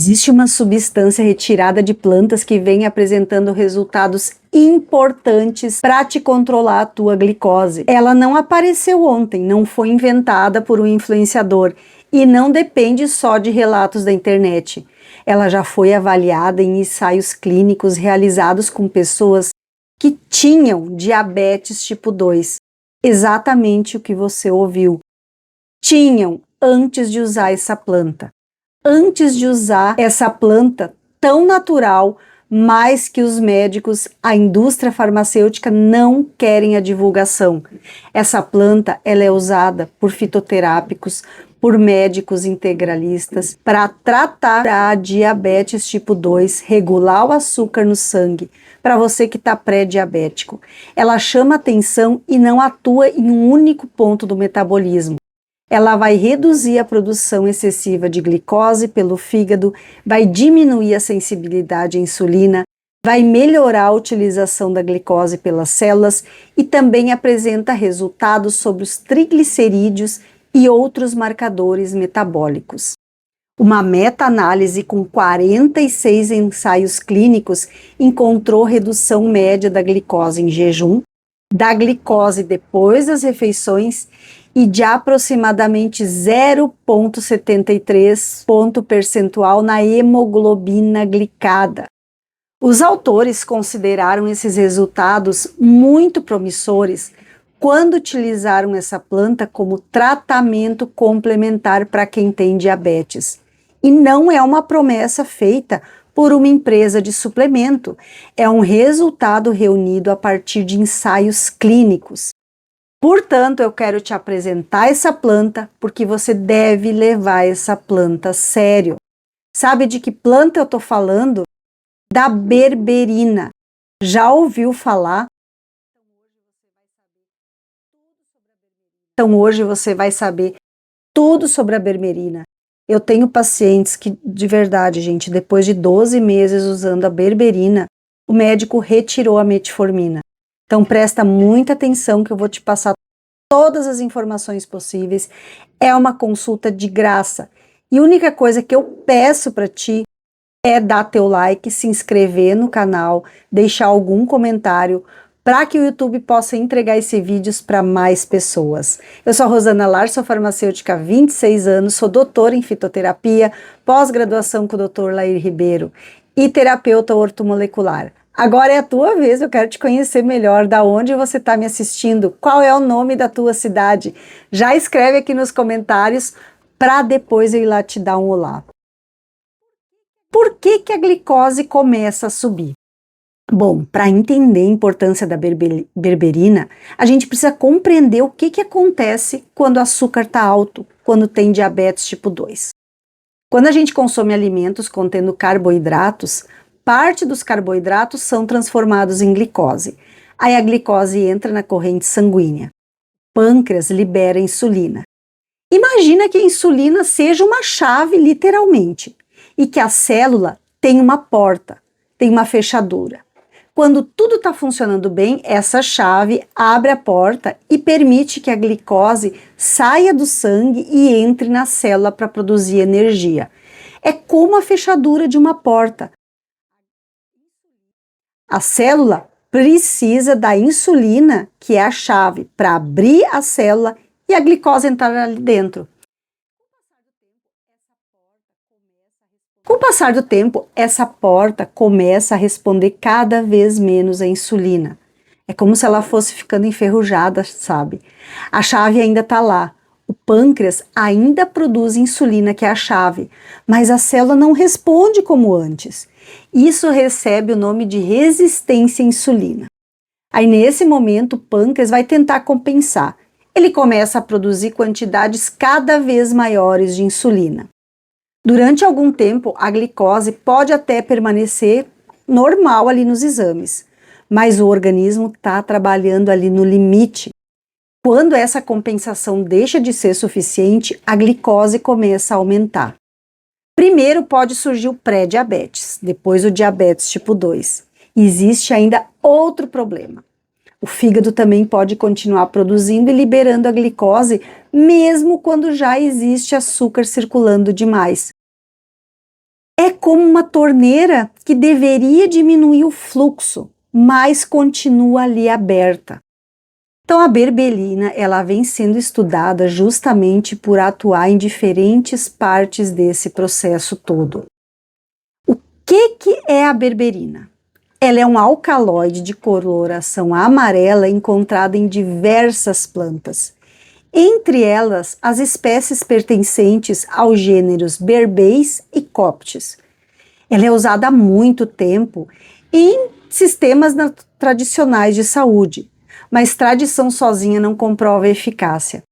Existe uma substância retirada de plantas que vem apresentando resultados importantes para te controlar a tua glicose. Ela não apareceu ontem, não foi inventada por um influenciador e não depende só de relatos da internet. Ela já foi avaliada em ensaios clínicos realizados com pessoas que tinham diabetes tipo 2. Exatamente o que você ouviu. Tinham antes de usar essa planta. Antes de usar essa planta tão natural, mas que os médicos, a indústria farmacêutica não querem a divulgação. Essa planta, ela é usada por fitoterápicos, por médicos integralistas, para tratar a diabetes tipo 2, regular o açúcar no sangue, para você que está pré-diabético. Ela chama atenção e não atua em um único ponto do metabolismo. Ela vai reduzir a produção excessiva de glicose pelo fígado, vai diminuir a sensibilidade à insulina, vai melhorar a utilização da glicose pelas células e também apresenta resultados sobre os triglicerídeos e outros marcadores metabólicos. Uma meta-análise com 46 ensaios clínicos encontrou redução média da glicose em jejum, da glicose depois das refeições e de aproximadamente 0,73 ponto percentual na hemoglobina glicada. Os autores consideraram esses resultados muito promissores quando utilizaram essa planta como tratamento complementar para quem tem diabetes. E não é uma promessa feita por uma empresa de suplemento, é um resultado reunido a partir de ensaios clínicos. Portanto, eu quero te apresentar essa planta porque você deve levar essa planta a sério. Sabe de que planta eu estou falando? Da berberina. Já ouviu falar? Então hoje você vai saber tudo sobre a berberina. Eu tenho pacientes que, de verdade, gente, depois de 12 meses usando a berberina, o médico retirou a metformina. Então presta muita atenção que eu vou te passar todas as informações possíveis. É uma consulta de graça. E a única coisa que eu peço para ti é dar teu like, se inscrever no canal, deixar algum comentário para que o YouTube possa entregar esses vídeos para mais pessoas. Eu sou a Rosana Lar, sou farmacêutica há 26 anos, sou doutora em fitoterapia, pós-graduação com o Dr. Lair Ribeiro e terapeuta ortomolecular. Agora é a tua vez, eu quero te conhecer melhor, da onde você está me assistindo, qual é o nome da tua cidade. Já escreve aqui nos comentários para depois eu ir lá te dar um olá. Por que a glicose começa a subir? Bom, para entender a importância da berberina, a gente precisa compreender o que acontece quando o açúcar está alto, quando tem diabetes tipo 2. Quando a gente consome alimentos contendo carboidratos, parte dos carboidratos são transformados em glicose. Aí a glicose entra na corrente sanguínea. O pâncreas libera insulina. Imagina que a insulina seja uma chave, literalmente, e que a célula tem uma porta, tem uma fechadura. Quando tudo está funcionando bem, essa chave abre a porta e permite que a glicose saia do sangue e entre na célula para produzir energia. É como a fechadura de uma porta. A célula precisa da insulina, que é a chave, para abrir a célula e a glicose entrar ali dentro. Com o passar do tempo, essa porta começa a responder cada vez menos à insulina. É como se ela fosse ficando enferrujada, sabe? A chave ainda está lá. O pâncreas ainda produz insulina, que é a chave, mas a célula não responde como antes. Isso recebe o nome de resistência à insulina. Aí, nesse momento, o pâncreas vai tentar compensar. Ele começa a produzir quantidades cada vez maiores de insulina. Durante algum tempo, a glicose pode até permanecer normal ali nos exames, mas o organismo está trabalhando ali no limite. Quando essa compensação deixa de ser suficiente, a glicose começa a aumentar. Primeiro pode surgir o pré-diabetes, depois o diabetes tipo 2. Existe ainda outro problema. O fígado também pode continuar produzindo e liberando a glicose, mesmo quando já existe açúcar circulando demais. É como uma torneira que deveria diminuir o fluxo, mas continua ali aberta. Então a berberina, ela vem sendo estudada justamente por atuar em diferentes partes desse processo todo. O que é a berberina? Ela é um alcaloide de coloração amarela encontrada em diversas plantas. Entre elas, as espécies pertencentes aos gêneros Berbeis e Coptes. Ela é usada há muito tempo em sistemas tradicionais de saúde, mas tradição sozinha não comprova a eficácia.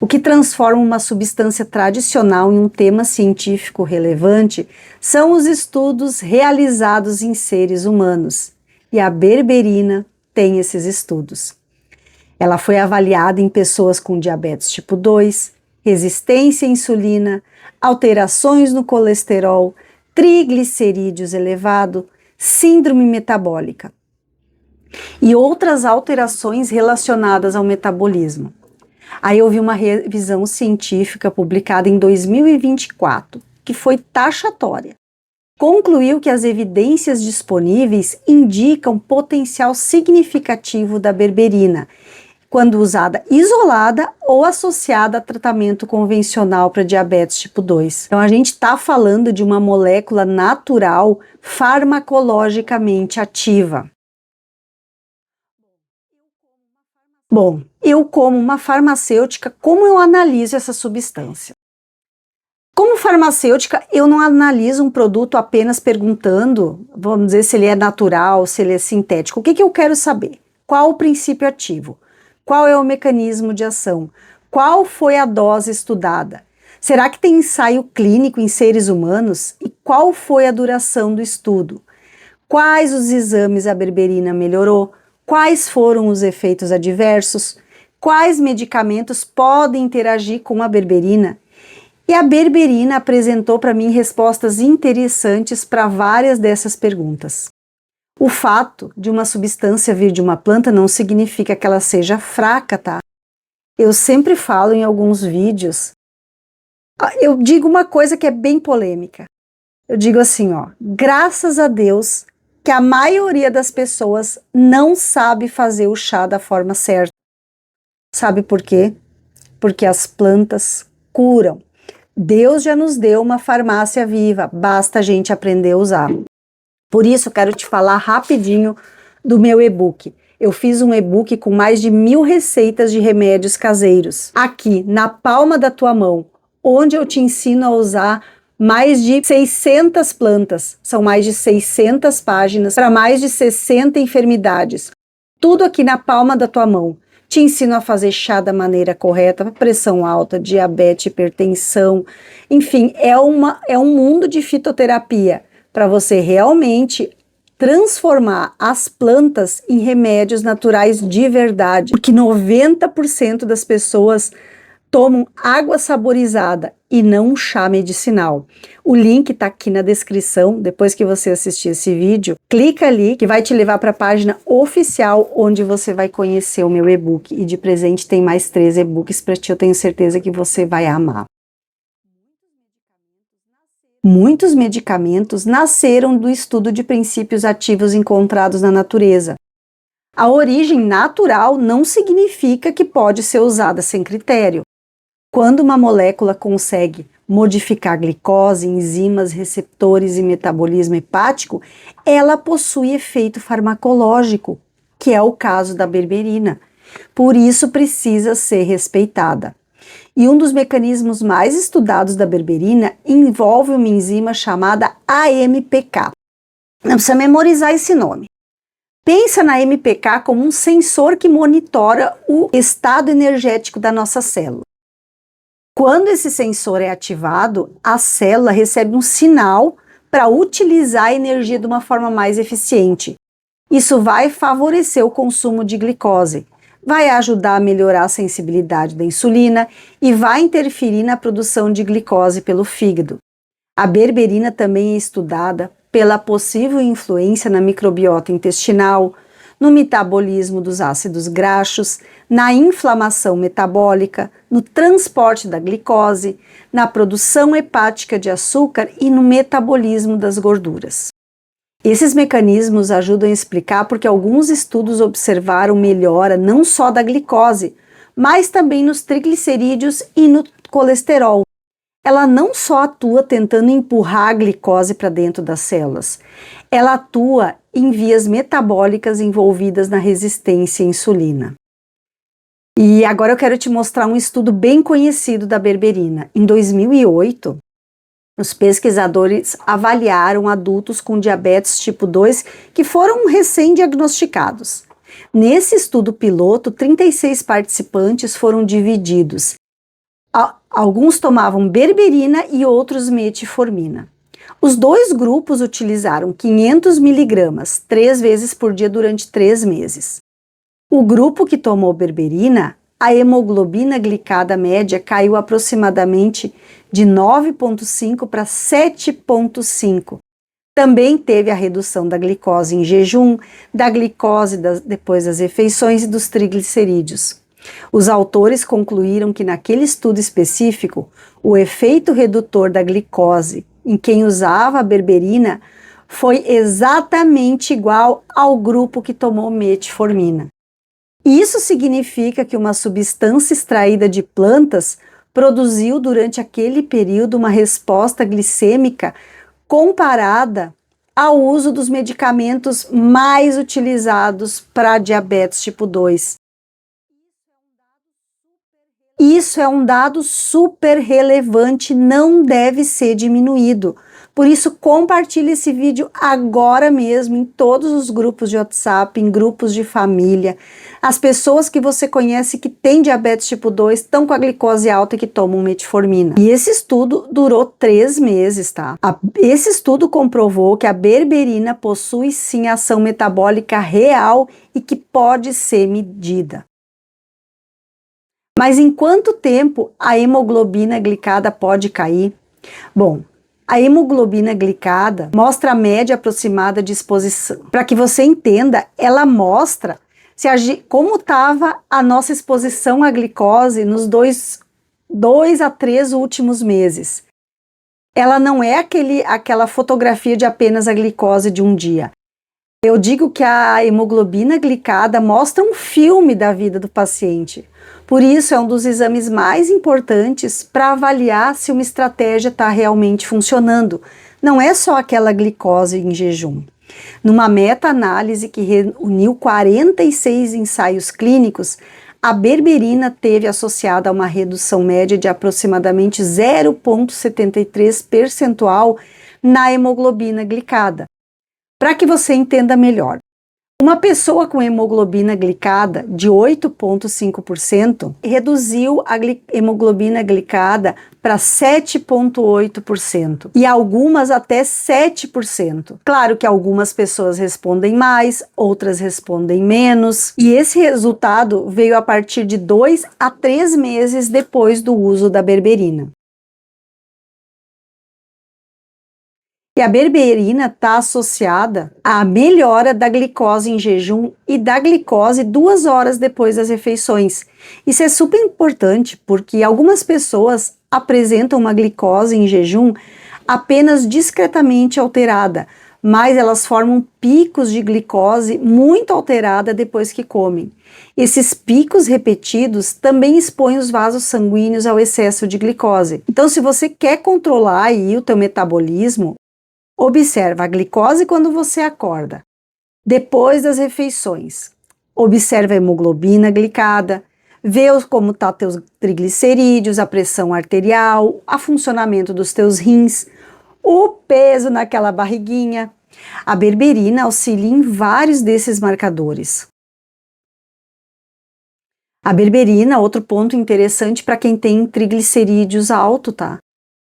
O que transforma uma substância tradicional em um tema científico relevante são os estudos realizados em seres humanos, e a berberina tem esses estudos. Ela foi avaliada em pessoas com diabetes tipo 2, resistência à insulina, alterações no colesterol, triglicerídeos elevado, síndrome metabólica e outras alterações relacionadas ao metabolismo. Aí eu vi uma revisão científica publicada em 2024, que foi taxatória. Concluiu que as evidências disponíveis indicam potencial significativo da berberina, quando usada isolada ou associada a tratamento convencional para diabetes tipo 2. Então a gente está falando de uma molécula natural farmacologicamente ativa. Bom, eu como uma farmacêutica, como eu analiso essa substância? Como farmacêutica, eu não analiso um produto apenas perguntando, vamos dizer, se ele é natural, se ele é sintético. O que eu quero saber? Qual o princípio ativo? Qual é o mecanismo de ação? Qual foi a dose estudada? Será que tem ensaio clínico em seres humanos? E qual foi a duração do estudo? Quais os exames a berberina melhorou? Quais foram os efeitos adversos? Quais medicamentos podem interagir com a berberina? E a berberina apresentou para mim respostas interessantes para várias dessas perguntas. O fato de uma substância vir de uma planta não significa que ela seja fraca, tá? Eu sempre falo em alguns vídeos, eu digo uma coisa que é bem polêmica. Eu digo assim, graças a Deus que a maioria das pessoas não sabe fazer o chá da forma certa. Sabe por quê? Porque as plantas curam. Deus já nos deu uma farmácia viva, basta a gente aprender a usar. Por isso, quero te falar rapidinho do meu e-book. Eu fiz um e-book com mais de 1000 receitas de remédios caseiros, aqui na palma da tua mão, onde eu te ensino a usar mais de 600 plantas, são mais de 600 páginas para mais de 60 enfermidades. Tudo aqui na palma da tua mão. Te ensino a fazer chá da maneira correta, pressão alta, diabetes, hipertensão, enfim, é um mundo de fitoterapia para você realmente transformar as plantas em remédios naturais de verdade, porque 90% das pessoas tomam água saborizada e não um chá medicinal. O link está aqui na descrição, depois que você assistir esse vídeo, clica ali que vai te levar para a página oficial onde você vai conhecer o meu e-book, e de presente tem mais 3 e-books para ti, eu tenho certeza que você vai amar. Muitos medicamentos nasceram do estudo de princípios ativos encontrados na natureza. A origem natural não significa que pode ser usada sem critério. Quando uma molécula consegue modificar glicose, enzimas, receptores e metabolismo hepático, ela possui efeito farmacológico, que é o caso da berberina. Por isso precisa ser respeitada. E um dos mecanismos mais estudados da berberina envolve uma enzima chamada AMPK. Não precisa memorizar esse nome. Pensa na AMPK como um sensor que monitora o estado energético da nossa célula. Quando esse sensor é ativado, a célula recebe um sinal para utilizar a energia de uma forma mais eficiente. Isso vai favorecer o consumo de glicose, vai ajudar a melhorar a sensibilidade da insulina e vai interferir na produção de glicose pelo fígado. A berberina também é estudada pela possível influência na microbiota intestinal, no metabolismo dos ácidos graxos, na inflamação metabólica, no transporte da glicose, na produção hepática de açúcar e no metabolismo das gorduras. Esses mecanismos ajudam a explicar porque alguns estudos observaram melhora não só da glicose, mas também nos triglicerídeos e no colesterol. Ela não só atua tentando empurrar a glicose para dentro das células, ela atua em vias metabólicas envolvidas na resistência à insulina. E agora eu quero te mostrar um estudo bem conhecido da berberina. Em 2008, os pesquisadores avaliaram adultos com diabetes tipo 2 que foram recém-diagnosticados. Nesse estudo piloto, 36 participantes foram divididos. Alguns tomavam berberina e outros metformina. Os dois grupos utilizaram 500 miligramas 3 vezes por dia durante 3 meses. O grupo que tomou berberina, a hemoglobina glicada média caiu aproximadamente de 9,5 para 7,5. Também teve a redução da glicose em jejum, da glicose depois das refeições e dos triglicerídeos. Os autores concluíram que naquele estudo específico, o efeito redutor da glicose em quem usava a berberina foi exatamente igual ao grupo que tomou metformina. Isso significa que uma substância extraída de plantas produziu durante aquele período uma resposta glicêmica comparada ao uso dos medicamentos mais utilizados para diabetes tipo 2. Isso é um dado super relevante, não deve ser diminuído. Por isso, compartilhe esse vídeo agora mesmo em todos os grupos de WhatsApp, em grupos de família. As pessoas que você conhece que têm diabetes tipo 2 estão com a glicose alta e que tomam metformina. E esse estudo durou 3 meses, tá? Esse estudo comprovou que a berberina possui sim ação metabólica real e que pode ser medida. Mas em quanto tempo a hemoglobina glicada pode cair? Bom, a hemoglobina glicada mostra a média aproximada de exposição. Para que você entenda, ela mostra como estava a nossa exposição à glicose nos 2 a 3 últimos meses. Ela não é aquela fotografia de apenas a glicose de um dia. Eu digo que a hemoglobina glicada mostra um filme da vida do paciente. Por isso, é um dos exames mais importantes para avaliar se uma estratégia está realmente funcionando. Não é só aquela glicose em jejum. Numa meta-análise que reuniu 46 ensaios clínicos, a berberina teve associada a uma redução média de aproximadamente 0,73 percentual na hemoglobina glicada. Para que você entenda melhor, uma pessoa com hemoglobina glicada de 8,5% reduziu a hemoglobina glicada para 7,8% e algumas até 7%. Claro que algumas pessoas respondem mais, outras respondem menos, e esse resultado veio a partir de 2 a 3 meses depois do uso da berberina. E a berberina está associada à melhora da glicose em jejum e da glicose 2 horas depois das refeições. Isso é super importante porque algumas pessoas apresentam uma glicose em jejum apenas discretamente alterada, mas elas formam picos de glicose muito alterada depois que comem. Esses picos repetidos também expõem os vasos sanguíneos ao excesso de glicose. Então, se você quer controlar aí o teu metabolismo, observa a glicose quando você acorda, depois das refeições. Observa a hemoglobina glicada, vê como tá teus triglicerídeos, a pressão arterial, o funcionamento dos teus rins, o peso naquela barriguinha. A berberina auxilia em vários desses marcadores. A berberina, outro ponto interessante para quem tem triglicerídeos alto, tá?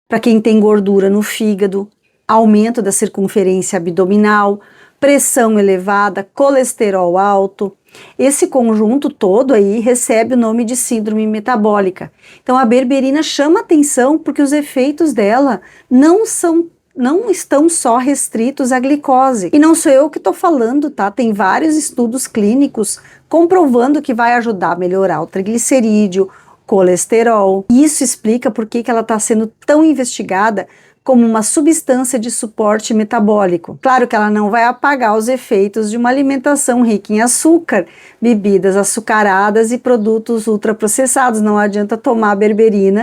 Para quem tem gordura no fígado, aumento da circunferência abdominal, pressão elevada, colesterol alto. Esse conjunto todo aí recebe o nome de síndrome metabólica. Então a berberina chama atenção porque os efeitos dela não são não estão só restritos à glicose. E não sou eu que estou falando, tá? Tem vários estudos clínicos comprovando que vai ajudar a melhorar o triglicerídeo, colesterol. Isso explica por que ela está sendo tão investigada como uma substância de suporte metabólico. Claro que ela não vai apagar os efeitos de uma alimentação rica em açúcar, bebidas açucaradas e produtos ultraprocessados. Não adianta tomar berberina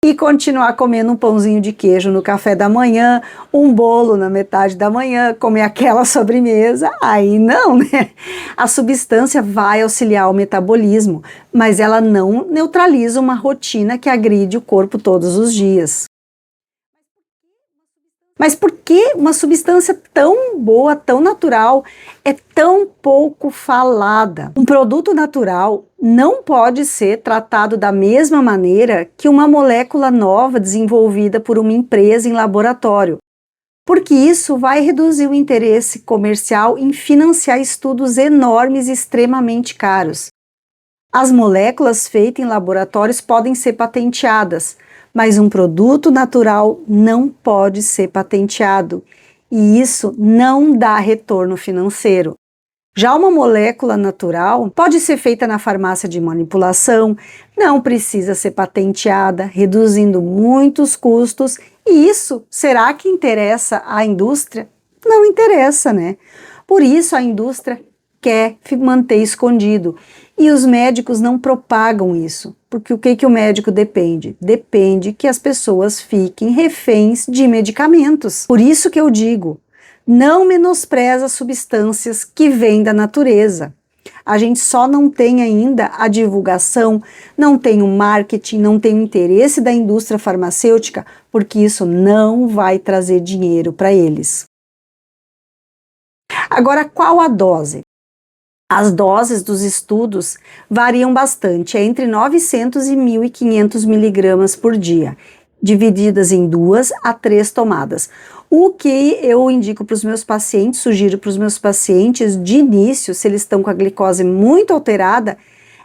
e continuar comendo um pãozinho de queijo no café da manhã, um bolo na metade da manhã, comer aquela sobremesa, aí não, né? A substância vai auxiliar o metabolismo, mas ela não neutraliza uma rotina que agride o corpo todos os dias. Mas por que uma substância tão boa, tão natural, é tão pouco falada? Um produto natural não pode ser tratado da mesma maneira que uma molécula nova desenvolvida por uma empresa em laboratório, porque isso vai reduzir o interesse comercial em financiar estudos enormes e extremamente caros. As moléculas feitas em laboratórios podem ser patenteadas, mas um produto natural não pode ser patenteado, e isso não dá retorno financeiro. Já uma molécula natural pode ser feita na farmácia de manipulação, não precisa ser patenteada, reduzindo muitos custos, e isso será que interessa à indústria? Não interessa, né? Por isso a indústria quer manter escondido. E os médicos não propagam isso, porque o que o médico depende? Depende que as pessoas fiquem reféns de medicamentos. Por isso que eu digo, não menospreza substâncias que vêm da natureza. A gente só não tem ainda a divulgação, não tem o marketing, não tem o interesse da indústria farmacêutica, porque isso não vai trazer dinheiro para eles. Agora, qual a dose? As doses dos estudos variam bastante, é entre 900 e 1.500 miligramas por dia, divididas em 2 a 3 tomadas. O que eu indico para os meus pacientes, sugiro para os meus pacientes de início, se eles estão com a glicose muito alterada,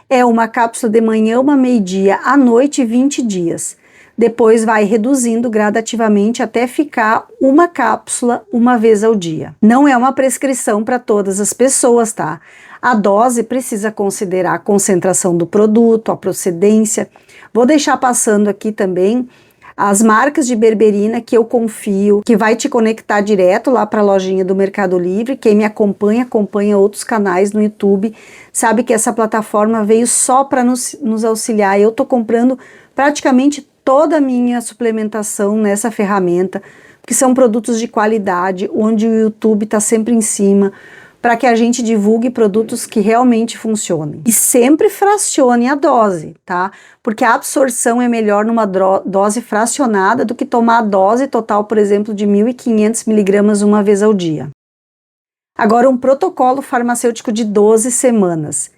é uma cápsula de manhã, uma meio-dia, à noite, 20 dias. Depois vai reduzindo gradativamente até ficar uma cápsula uma vez ao dia. Não é uma prescrição para todas as pessoas, tá? A dose precisa considerar a concentração do produto, a procedência. Vou deixar passando aqui também as marcas de berberina que eu confio, que vai te conectar direto lá para a lojinha do Mercado Livre. Quem me acompanha outros canais no YouTube, sabe que essa plataforma veio só para nos auxiliar. Eu estou comprando praticamente toda a minha suplementação nessa ferramenta, que são produtos de qualidade, onde o YouTube está sempre em cima, para que a gente divulgue produtos que realmente funcionem. E sempre fracione a dose, tá? Porque a absorção é melhor numa dose fracionada do que tomar a dose total, por exemplo, de 1.500 miligramas uma vez ao dia. Agora, um protocolo farmacêutico de 12 semanas,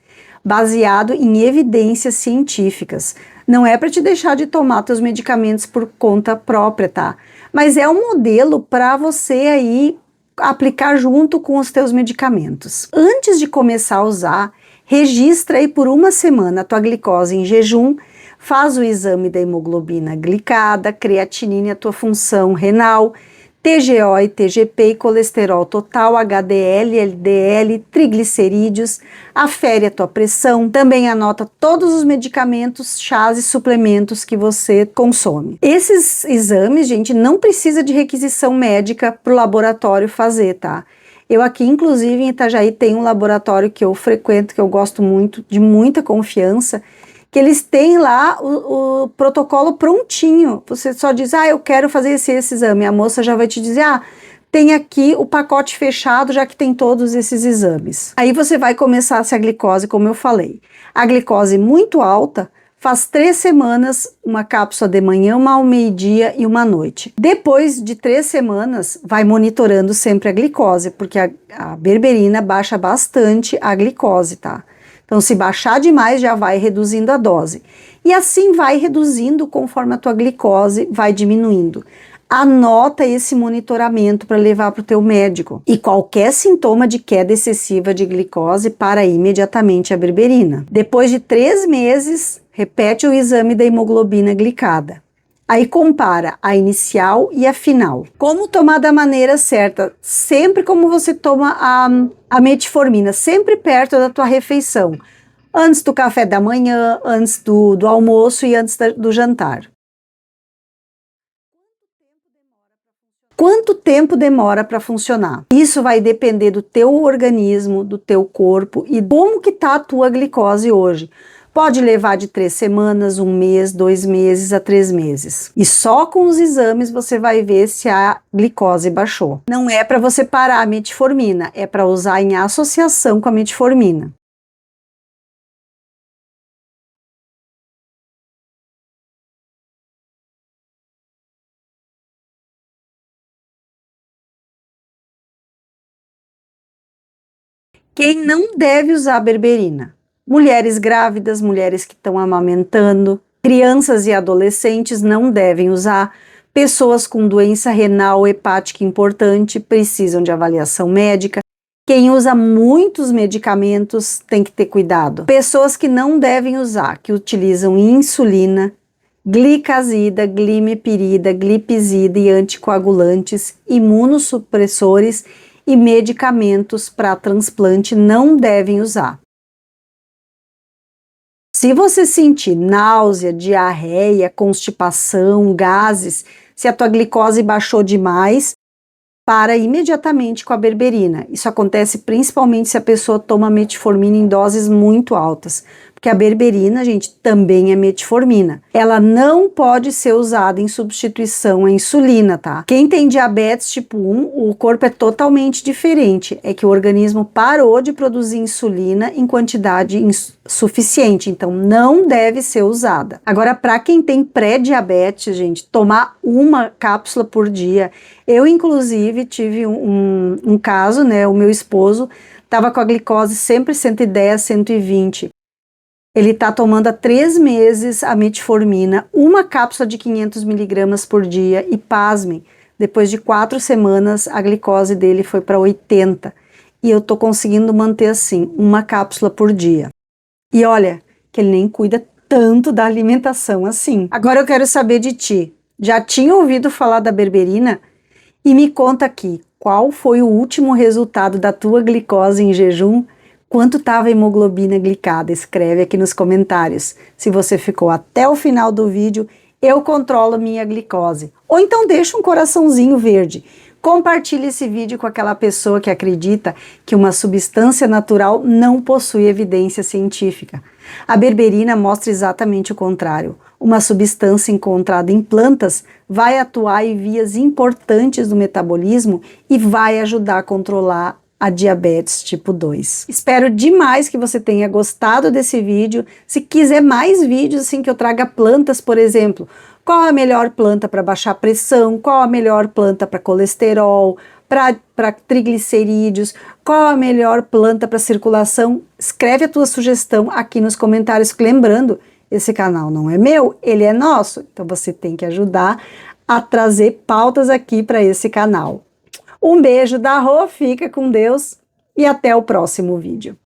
baseado em evidências científicas. Não é para te deixar de tomar teus medicamentos por conta própria, tá? Mas é um modelo para você aí aplicar junto com os teus medicamentos. Antes de começar a usar, registra aí por 1 semana a tua glicose em jejum, faz o exame da hemoglobina glicada, creatinina e a tua função renal, TGO e TGP e colesterol total, HDL, LDL, triglicerídeos, afere a tua pressão, também anota todos os medicamentos, chás e suplementos que você consome. Esses exames, gente, não precisa de requisição médica para o laboratório fazer, tá? Eu aqui, inclusive, em Itajaí, tem um laboratório que eu frequento, que eu gosto muito, de muita confiança, que eles têm lá o protocolo prontinho. Você só diz, eu quero fazer esse exame. A moça já vai te dizer, tem aqui o pacote fechado, já que tem todos esses exames. Aí você vai começar a glicose, como eu falei. A glicose muito alta, faz 3 semanas, uma cápsula de manhã, uma ao meio-dia e uma à noite. Depois de 3 semanas, vai monitorando sempre a glicose, porque a berberina baixa bastante a glicose, tá? Então, se baixar demais, já vai reduzindo a dose. E assim vai reduzindo conforme a tua glicose vai diminuindo. Anota esse monitoramento para levar para o teu médico. E qualquer sintoma de queda excessiva de glicose, para imediatamente a berberina. Depois de 3 meses, repete o exame da hemoglobina glicada. Aí compara a inicial e a final. Como tomar da maneira certa? Sempre como você toma a metformina, sempre perto da tua refeição. Antes do café da manhã, antes do almoço e antes do jantar. Quanto tempo demora para funcionar? Isso vai depender do teu organismo, do teu corpo e como que tá a tua glicose hoje. Pode levar de 3 semanas, 1 mês, 2 meses a 3 meses. E só com os exames você vai ver se a glicose baixou. Não é para você parar a metformina, é para usar em associação com a metformina. Quem não deve usar berberina? Mulheres grávidas, mulheres que estão amamentando, crianças e adolescentes não devem usar, pessoas com doença renal hepática importante precisam de avaliação médica, quem usa muitos medicamentos tem que ter cuidado. Pessoas que não devem usar, que utilizam insulina, glicazida, glimepirida, glipizida e anticoagulantes, imunossupressores e medicamentos para transplante não devem usar. Se você sentir náusea, diarreia, constipação, gases, se a tua glicose baixou demais, para imediatamente com a berberina. Isso acontece principalmente se a pessoa toma metformina em doses muito altas, porque a berberina, gente, também é metformina. Ela não pode ser usada em substituição à insulina, tá? Quem tem diabetes tipo 1, o corpo é totalmente diferente. É que o organismo parou de produzir insulina em quantidade suficiente, então não deve ser usada. Agora, para quem tem pré-diabetes, gente, tomar uma cápsula por dia. Eu, inclusive, tive um caso, né? O meu esposo estava com a glicose sempre 110, 120. Ele está tomando há 3 meses a metformina, uma cápsula de 500 miligramas por dia e pasmem, depois de 4 semanas a glicose dele foi para 80 e eu estou conseguindo manter assim, uma cápsula por dia. E olha, que ele nem cuida tanto da alimentação assim. Agora eu quero saber de ti, já tinha ouvido falar da berberina? E me conta aqui, qual foi o último resultado da tua glicose em jejum? Quanto estava a hemoglobina glicada? Escreve aqui nos comentários. Se você ficou até o final do vídeo, eu controlo minha glicose. Ou então deixa um coraçãozinho verde. Compartilhe esse vídeo com aquela pessoa que acredita que uma substância natural não possui evidência científica. A berberina mostra exatamente o contrário. Uma substância encontrada em plantas vai atuar em vias importantes do metabolismo e vai ajudar a controlar a diabetes tipo 2. Espero demais que você tenha gostado desse vídeo. Se quiser mais vídeos assim que eu traga plantas, por exemplo, qual a melhor planta para baixar pressão, qual a melhor planta para colesterol, para triglicerídeos, qual a melhor planta para circulação, escreve a tua sugestão aqui nos comentários, lembrando, esse canal não é meu, ele é nosso, então você tem que ajudar a trazer pautas aqui para esse canal. Um beijo da Rô, fica com Deus e até o próximo vídeo.